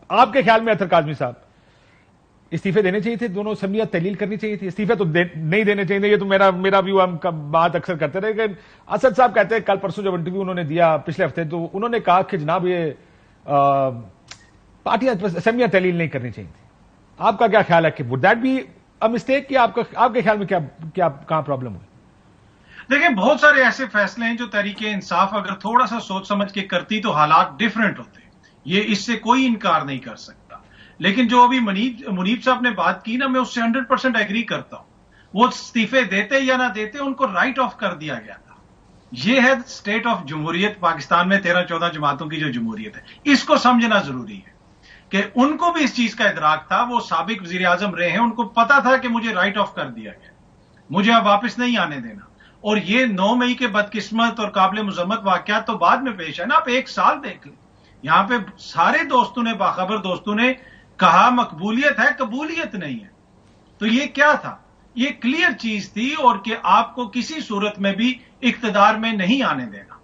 آپ کے خیال میں اطہر کاظمی صاحب استعفے دینے چاہیے تھے؟ دونوں اسمبلیاں تحلیل کرنی چاہیے تھی؟ استعفے تو نہیں دینے چاہیے تھے، یہ تو میرا ویو، ہم بات اکثر کرتے رہے. کہ اسد صاحب کہتے ہیں، کل پرسوں جب انٹرویو انہوں نے دیا پچھلے ہفتے، تو انہوں نے کہا کہ جناب یہ پارٹیاں اسمبلیاں تحلیل نہیں کرنی چاہیے تھی. آپ کا کیا خیال ہے کہ would that be a mistake? کہ آپ کے خیال میں کیا کہاں پرابلم ہوئی؟ دیکھیں، بہت سارے ایسے فیصلے ہیں جو تحریک انصاف اگر تھوڑا سا سوچ سمجھ کے کرتی تو حالات ڈیفرنٹ ہوتے، یہ اس سے کوئی انکار نہیں کر سکتا. لیکن جو ابھی منیب صاحب نے بات کی نا، میں اس سے 100% ایگری کرتا ہوں. وہ استعفے دیتے یا نہ دیتے، ان کو رائٹ آف کر دیا گیا تھا. یہ ہے اسٹیٹ آف جمہوریت پاکستان میں 13-14 جماعتوں کی جو جمہوریت ہے، اس کو سمجھنا ضروری ہے کہ ان کو بھی اس چیز کا ادراک تھا. وہ سابق وزیر اعظم رہے ہیں، ان کو پتا تھا کہ مجھے رائٹ آف کر دیا گیا، مجھے اب واپس نہیں آنے دینا. اور یہ 9 مئی کے بدقسمت اور قابل مذمت واقعات تو بعد میں پیش ہے نا. آپ ایک سال دیکھ لیں، یہاں پہ سارے دوستوں نے، باخبر دوستوں نے کہا مقبولیت ہے، قبولیت نہیں ہے. تو یہ کیا تھا؟ یہ کلیئر چیز تھی، اور کہ آپ کو کسی صورت میں بھی اقتدار میں نہیں آنے دینا.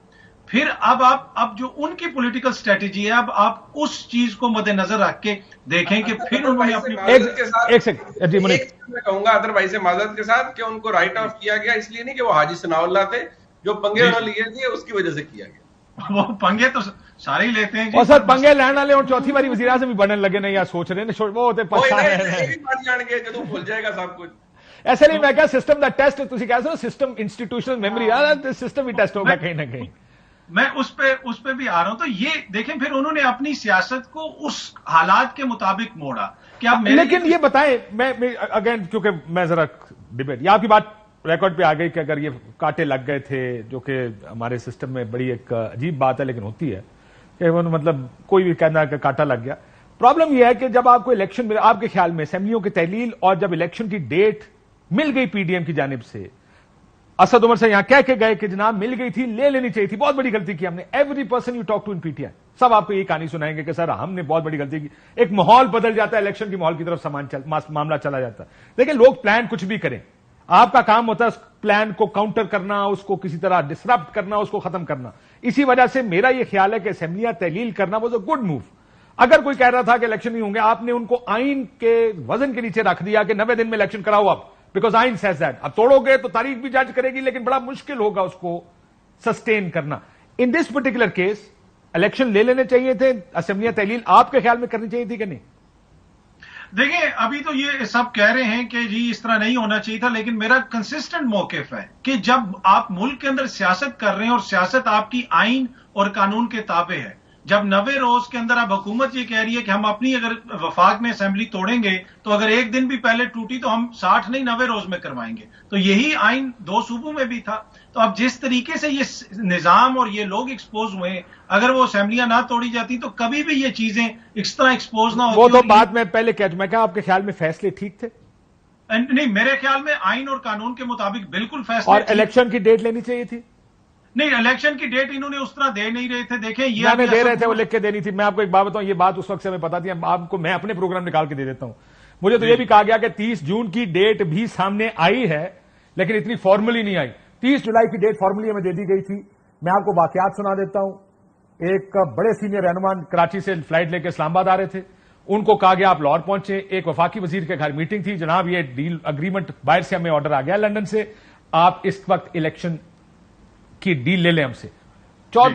پھر اب جو ان کی پولیٹیکل اسٹریٹجی ہے، اب آپ اس چیز کو مد نظر رکھ کے دیکھیں کہ پھر انہوں نے اپنی میں کہوں گا اطہر بھائی سے معذرت کے ساتھ کہ ان کو رائٹ آف کیا گیا اس لیے نہیں کہ وہ حاجی ثناء اللہ تھے، جو پنگے انہوں نے لیے تھے اس کی وجہ سے کیا گیا. وہ پنگے تو سارے ہی لیتے ہیں. اور سر پنگے لینے والے اور چوتھی باری وزیر اعظم بھی بننے لگے نہیں، یا سوچ رہے ہیں وہ ہوتے جان کے جب بھول جائے گا سب کچھ. ایسے نہیں، میں کہا سسٹم دا ٹیسٹ، تسی کہہ سو سسٹم انسٹیٹیوشنل میموری، سسٹم ہی ٹیسٹ ہوگا کہیں نہ کہیں. میں اس پہ بھی آ رہا ہوں. تو یہ دیکھیں، پھر انہوں نے اپنی سیاست کو اس حالات کے مطابق موڑا کہ اب لیکن یہ بتائیں، میں اگین کیونکہ میں ذرا ڈیبیٹ، یہ آپ کی بات ریکارڈ پہ آ گئی کہ اگر یہ کاٹے لگ گئے تھے، جو کہ ہمارے سسٹم میں بڑی ایک عجیب بات ہے لیکن ہوتی ہے کہ مطلب کوئی بھی کہنا کہ کاٹا لگ گیا. پرابلم یہ ہے کہ جب آپ کو الیکشن ملے، آپ کے خیال میں اسمبلیوں کی تحلیل اور جب الیکشن کی ڈیٹ مل گئی پی ڈی ایم کی جانب سے، اسد عمر سے یہاں کہہ کے گئے کہ جناب مل گئی تھی، لے لینی چاہیے تھی، بہت بڑی غلطی کی ہم نے. Every person you talk to in P T I سب آپ کو یہ کہانی سنائیں گے کہ سر ہم نے بہت بڑی غلطی کی. ایک ماحول بدل جاتا ہے، الیکشن کی ماحول کی طرف معاملہ چلا جاتا ہے. لیکن لوگ پلان کچھ بھی کریں، آپ کا کام ہوتا ہے اس پلان کو کاؤنٹر کرنا، اس کو کسی طرح ڈسرپٹ کرنا، اس کو ختم کرنا. اسی وجہ سے میرا یہ خیال ہے کہ اسمبلیاں تحلیل کرنا واز اے گڈ موو. اگر کوئی کہہ رہا تھا کہ الیکشن نہیں ہوں گے، آپ نے ان کو آئین کے وزن کے نیچے رکھ دیا کہ 90 دن میں الیکشن کراؤ اب، بیکاز آئین سیز دیٹ. اب توڑو گے تو تاریخ بھی جج کرے گی، لیکن بڑا مشکل ہوگا اس کو سسٹین کرنا. ان دس پرٹیکولر کیس الیکشن لے لینے چاہیے تھے، اسمبلیاں تحلیل آپ کے خیال میں کرنی چاہیے تھی کہ نہیں؟ دیکھیں، ابھی تو یہ سب کہہ رہے ہیں کہ جی اس طرح نہیں ہونا چاہیے تھا، لیکن میرا کنسسٹنٹ موقف ہے کہ جب آپ ملک کے اندر سیاست کر رہے ہیں اور سیاست آپ کی آئین اور قانون کے تابع ہے، جب 90 روز کے اندر اب حکومت یہ کہہ رہی ہے کہ ہم اپنی اگر وفاق میں اسمبلی توڑیں گے تو اگر ایک دن بھی پہلے ٹوٹی تو ہم 60 نہیں 90 روز میں کروائیں گے. تو یہی آئین 2 صوبوں میں بھی تھا. تو اب جس طریقے سے یہ نظام اور یہ لوگ ایکسپوز ہوئے، اگر وہ اسمبلیاں نہ توڑی جاتی تو کبھی بھی یہ چیزیں اس طرح ایکسپوز نہ ہوتی. وہ تو بات میں پہلے میں کہا آپ کے خیال میں فیصلے ٹھیک تھے؟ نہیں، میرے خیال میں آئین اور قانون کے مطابق بالکل فیصلے. اور الیکشن کی ڈیٹ لینی چاہیے تھی؟ نہیں، الیکشن کی ڈیٹ انہوں نے اس طرح دے نہیں رہے تھے. دیکھیں یہ میں دے رہے تھے، وہ لکھ کے دینی تھی. میں آپ کو ایک بات بتاؤں، یہ بات اس وقت سے ہمیں پتا تھی، آپ کو میں اپنے پروگرام نکال کے دے دیتا ہوں. مجھے تو یہ بھی کہا گیا کہ 30 جون کی ڈیٹ بھی سامنے آئی ہے لیکن اتنی فارملی نہیں آئی. 30 جولائی کی ڈیٹ فارملی ہمیں دے دی گئی تھی. میں آپ کو واقعات سنا دیتا ہوں. ایک بڑے سینئر رہنما کراچی سے فلائٹ لے کے اسلام آباد آ رہے تھے، ان کو کہا گیا آپ لاہور پہنچے. ایک وفاقی وزیر کے گھر میٹنگ تھی، جناب یہ ڈیل اگریمنٹ باہر سے ہمیں آرڈر آ گیا لندن سے، آپ اس وقت الیکشن کی ڈیل لے لیں ہم سے.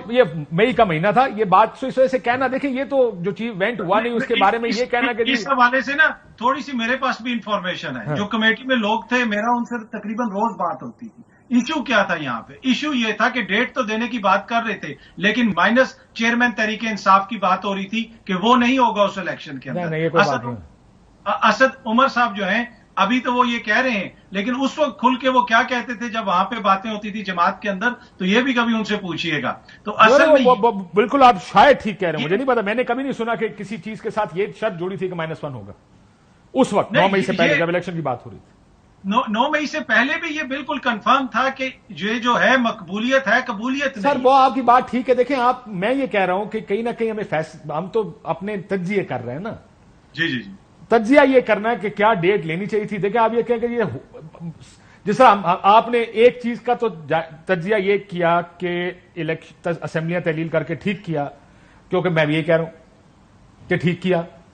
یہ مئی کا مہینہ تھا. یہ بات اس وجہ سے کہنا، دیکھیں یہ تو جو چیز وینٹ ہوا نہیں اس کے بارے میں یہ کہنا کہ اس حوالے سے نا تھوڑی سی میرے پاس بھی انفارمیشن ہے. جو کمیٹی میں لوگ تھے، میرا ان سے تقریباً روز بات ہوتی تھی. ایشو کیا تھا یہاں پہ؟ ایشو یہ تھا کہ ڈیٹ تو دینے کی بات کر رہے تھے لیکن مائنس چیئرمین تحریک انصاف کی بات ہو رہی تھی کہ وہ نہیں ہوگا اس الیکشن کے اندر. اسد عمر صاحب جو ہیں ابھی تو وہ یہ کہہ رہے ہیں، لیکن اس وقت کھل کے وہ کیا کہتے تھے جب وہاں پہ باتیں ہوتی تھی جماعت کے اندر، تو یہ بھی کبھی ان سے پوچھیے گا. تو اصل میں بالکل آپ شاید ٹھیک کہہ رہے ہیں، مجھے نہیں پتا، میں نے کبھی نہیں سنا کہ کسی چیز کے ساتھ یہ شرط جوڑی تھی کہ -1 ہوگا اس وقت 9 مئی سے پہلے جب الیکشن کی بات ہو رہی تھی. 9 مئی سے پہلے بھی یہ بالکل کنفرم تھا کہ یہ جو ہے مقبولیت ہے، قبولیت نہیں. سر وہ آپ کی بات ٹھیک ہے. دیکھیں آپ، میں یہ کہہ رہا ہوں کہ کہیں نہ کہیں ہم تو اپنے تجزیے کر رہے ہیں نا. جی تجزیہ یہ کرنا ہے کہ کیا ڈیٹ لینی چاہیے تھی. دیکھیں آپ یہ کہیں کہ یہ جس طرح آپ نے ایک چیز کا تو تجزیہ یہ کیا کہ اسمبلیاں تحلیل کر کے ٹھیک کیا، کیونکہ میں بھی یہ کہہ رہا ہوں کہ ٹھیک کیا.